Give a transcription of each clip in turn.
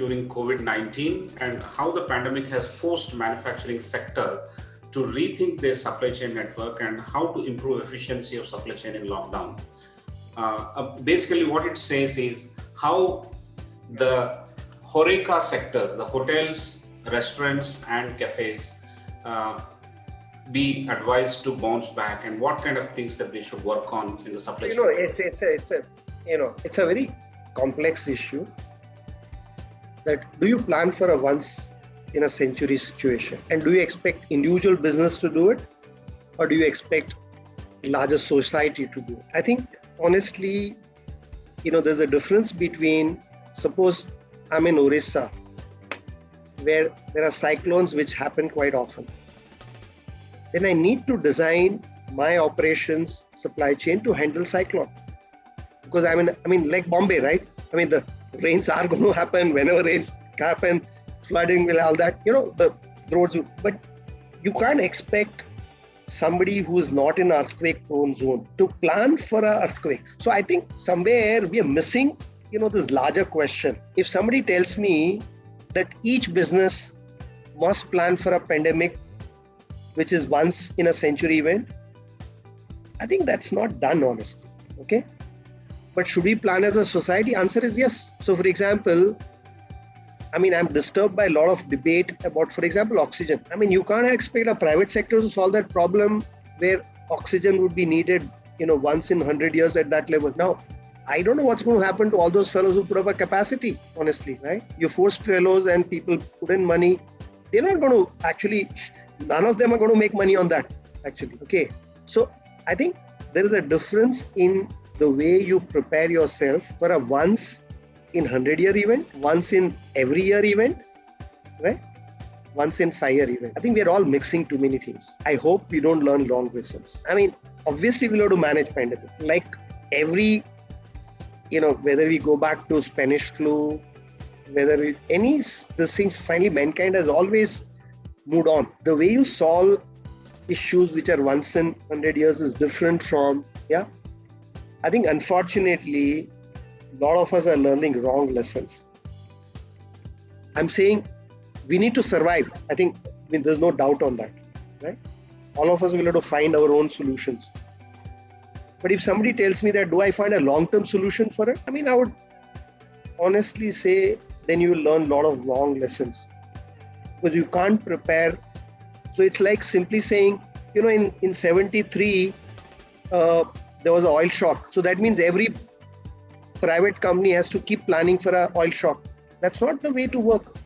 during COVID-19 and how the pandemic has forced manufacturing sector to rethink their supply chain network and how to improve efficiency of supply chain in lockdown. Basically, what it says is how the HoReCa sectors, the hotels, restaurants, and cafes, be advised to bounce back, and what kind of things that they should work on in the supply chain. It's a very complex issue. That do you plan for a once in a century situation, and do you expect individual business to do it, or do you expect larger society to do it? I think honestly, there's a difference between, suppose I'm in Orissa, where there are cyclones which happen quite often. Then I need to design my operations supply chain to handle cyclone. Because like Bombay, right? The rains are going to happen whenever rains happen, flooding will, all that, the roads. But you can't expect somebody who is not in earthquake prone zone to plan for an earthquake. So I think somewhere we are missing, this larger question. If somebody tells me that each business must plan for a pandemic, which is once in a century event, I think that's not done honestly. Okay. But should we plan as a society? Answer is yes. So for example, I'm disturbed by a lot of debate about, for example, oxygen. You can't expect a private sector to solve that problem where oxygen would be needed, once in 100 years at that level. Now, I don't know what's going to happen to all those fellows who put up a capacity, honestly, right? You forced fellows and people put in money. They're not going to actually, none of them are going to make money on that, actually. Okay. So I think there is a difference in the way you prepare yourself for a once in 100-year event, once in every year event, right? Once in 5-year event. I think we're all mixing too many things. I hope we don't learn long lessons. Obviously we'll have to manage pandemic. Like every, whether we go back to Spanish flu, these things, finally mankind has always moved on. The way you solve issues which are once in 100 years is different from, I think unfortunately, a lot of us are learning wrong lessons. I'm saying we need to survive. I think there's no doubt on that, right? All of us will have to find our own solutions. But if somebody tells me that, do I find a long-term solution for it? I would honestly say, then you will learn a lot of wrong lessons. Because you can't prepare. So it's like simply saying, in 73, there was an oil shock. So that means every private company has to keep planning for an oil shock. That's not the way to work.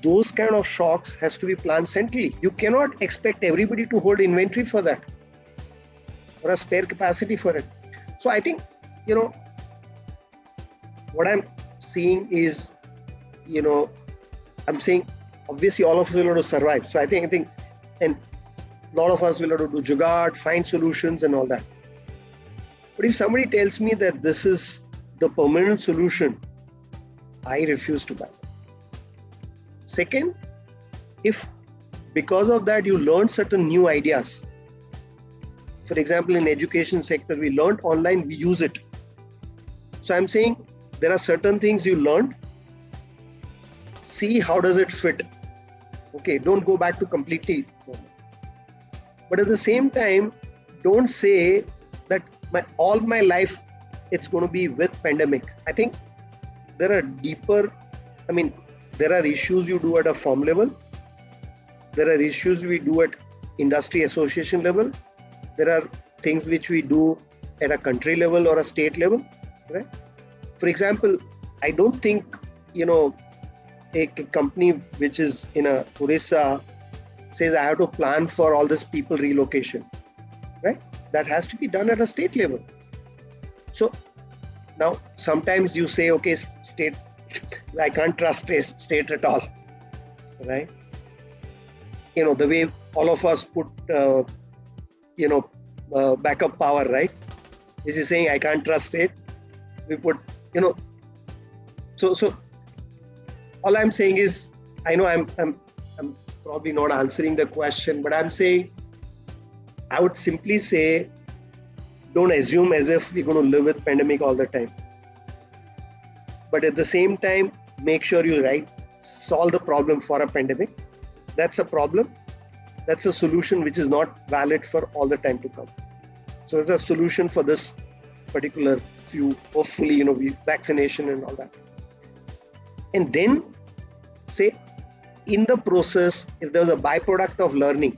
Those kind of shocks has to be planned centrally. You cannot expect everybody to hold inventory for that or a spare capacity for it. So I think, what I'm seeing is, I'm saying obviously all of us will have to survive. So I think, and a lot of us will have to do jugaad, find solutions and all that. But if somebody tells me that this is the permanent solution, I refuse to buy it. Second, if because of that you learn certain new ideas, for example, in education sector, we learned online, we use it. So I'm saying there are certain things you learned, see how does it fit. Okay, don't go back to completely. But at the same time, don't say that all my life it's going to be with pandemic. I think there are deeper, there are issues you do at a firm level. There are issues we do at industry association level. There are things which we do at a country level or a state level, right? For example, I don't think, a company which is in a Orissa says I have to plan for all this people relocation, right? That has to be done at a state level. So now sometimes you say, okay, state, I can't trust state at all, right? The way all of us put, backup power, right? Which is saying I can't trust state. We put, so all I'm saying is, I know I'm probably not answering the question, but I'm saying, I would simply say, don't assume as if we're going to live with pandemic all the time. But at the same time, make sure you solve the problem for a pandemic. That's a problem. That's a solution which is not valid for all the time to come. So there's a solution for this particular few, hopefully, vaccination and all that. And then say in the process, if there was a byproduct of learning,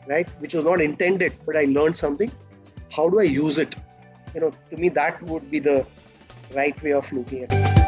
right, which was not intended, but I learned something, how do I use it? To me, that would be the right way of looking at it.